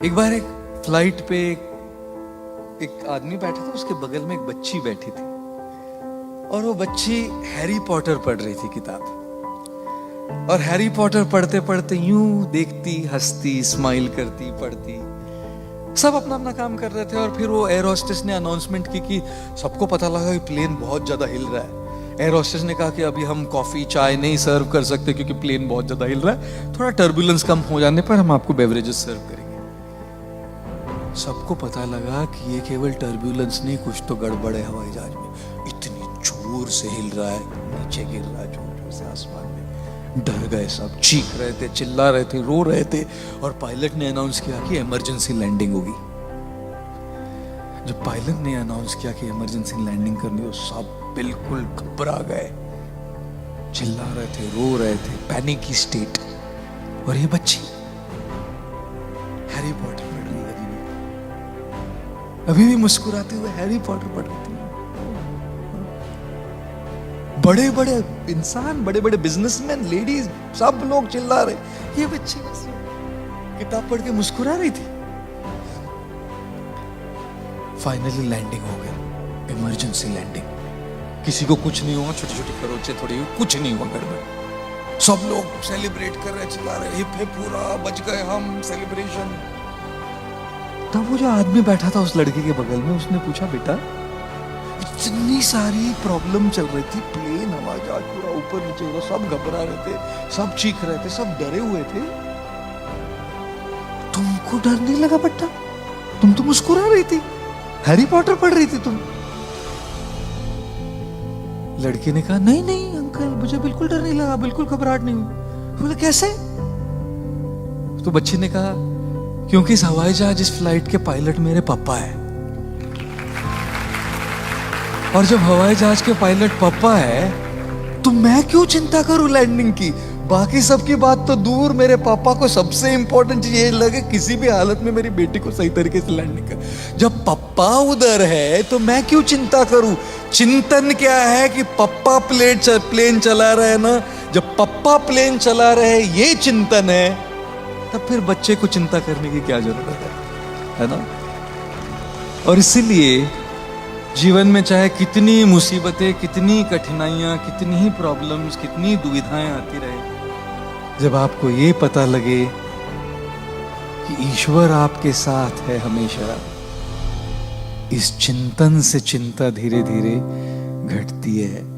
एक बार एक फ्लाइट पे एक आदमी बैठा था, उसके बगल में एक बच्ची बैठी थी और वो बच्ची हैरी पॉटर पढ़ रही थी किताब। और हैरी पॉटर पढ़ते पढ़ते यूं देखती, हंसती, स्माइल करती, पढ़ती, सब अपना अपना काम कर रहे थे। और फिर वो एयर होस्टेस ने अनाउंसमेंट की कि सबको पता लगा कि प्लेन बहुत ज्यादा हिल रहा है। एयर होस्टेस ने कहा कि अभी हम कॉफी चाय नहीं सर्व कर सकते क्योंकि प्लेन बहुत ज्यादा हिल रहा है, थोड़ा टर्बुलेंस कम हो जाने पर हम आपको बेवरेजेस सर्व करेंगे। सबको पता लगा कि ये केवल टर्बुलेंस नहीं, कुछ तो गड़बड़ है हवाई जहाज में। इतनी जोर से हिल रहा है, नीचे गिर रहा है जोर जोर से आसमान में। डर गए सब, चीख रहे थे, चिल्ला रहे थे, रो रहे थे। और पायलट ने अनाउंस किया कि इमरजेंसी लैंडिंग होगी। जब पायलट ने अनाउंस किया कि इमरजेंसी लैंडिंग करनी हो, सब बिल्कुल घबरा गए, चिल्ला रहे थे, रो रहे थे, पैनिक की स्टेट। और ये बच्ची हैरी पॉटर पढ़ रही है, अभी भी मुस्कुराते हुए हैरी पॉटर पढ़ रही थी। बड़े बड़े इंसान, बड़े बड़े बिजनेसमैन, लेडीज, सब लोग चिल्ला रहे, ये बच्ची बस किताब पढ़ के मुस्कुरा रही थी। फाइनली लैंडिंग हो गई, इमरजेंसी लैंडिंग। किसी को कुछ नहीं हुआ, छोटी छोटी खरोंचे थोड़ी हुई, कुछ नहीं हुआ गड़बड़। सब लोग सेलिब्रेट कर रहे, चिल्ला रहे, हिप हिप पूरा, बच गए हम, सेलिब्रेशन। तब वो जो आदमी बैठा था उस लड़के के बगल में, उसने पूछा, बेटा इतनी सारी प्रॉब्लम चल रही थी, प्लेन हवाई जहाज पूरा ऊपर नीचे हो रहा, सब घबरा रहे थे, सब चीख रहे थे, सब डरे हुए थे, तुमको डर नहीं लगा बेटा? तुम तो मुस्कुरा रही थी, हैरी पॉटर पढ़ रही थी तुम। लड़के ने कहा, नहीं नहीं अंकल, मुझे बिल्कुल डर नहीं लगा, बिल्कुल घबराहट नहीं हुई। बोले कैसे? तो बच्ची ने कहा, क्योंकि इस हवाई जहाज, इस फ्लाइट के पायलट मेरे पापा है। और जब हवाई जहाज के पायलट पापा है तो मैं क्यों चिंता करूं लैंडिंग की? बाकी सबकी बात तो दूर, मेरे पापा को सबसे इंपॉर्टेंट चीज ये लगे किसी भी हालत में मेरी बेटी को सही तरीके से लैंडिंग कर। जब पापा उधर है तो मैं क्यों चिंता करूं? चिंतन क्या है कि पापा प्लेन चला रहे हैं ना, जब पापा प्लेन चला रहे ये चिंतन है, तब फिर बच्चे को चिंता करने की क्या जरूरत है ना? और इसीलिए जीवन में चाहे कितनी मुसीबतें, कितनी कठिनाइयां, कितनी ही प्रॉब्लम्स, कितनी दुविधाएं आती रहे, जब आपको ये पता लगे कि ईश्वर आपके साथ है हमेशा, इस चिंतन से चिंता धीरे धीरे घटती है।